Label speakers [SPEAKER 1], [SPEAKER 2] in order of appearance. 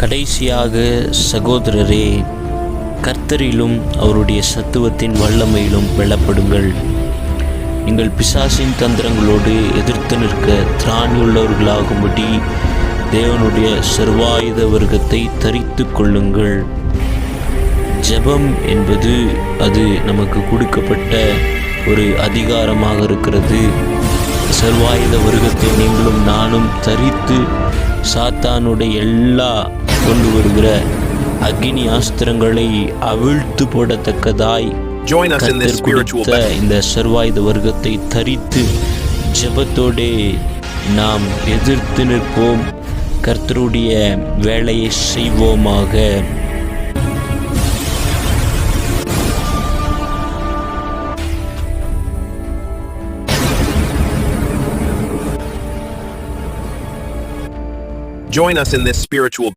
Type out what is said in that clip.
[SPEAKER 1] கடைசியாக சகோதரரே, கர்த்தரிலும் அவருடைய சத்துவத்தின் வல்லமையிலும் பலப்படுங்கள். நீங்கள் பிசாசின் தந்திரங்களோடு எதிர்த்து நிற்க திராணியுள்ளவர்களாகும்படி தேவனுடைய சர்வாயுத வர்க்கத்தை தரித்து கொள்ளுங்கள். ஜெபம் என்பது அது நமக்கு கொடுக்கப்பட்ட ஒரு அதிகாரமாக இருக்கிறது. சர்வாயுத வர்க்கத்தை நீங்களும் நானும் தரித்து சாத்தானுடைய எல்லா கொண்டு வருகிற அக்னி ஆஸ்திரங்களை அவிழ்த்து போடத்தக்கதாய் கர்த்தர் கொடுத்த இந்த சர்வாயுத வர்க்கத்தை தரித்து ஜெபத்தோடே நாம் எதிர்த்து நிற்போம். கர்த்தருடைய வேலையை செய்வோமாக.
[SPEAKER 2] Join us in this spiritual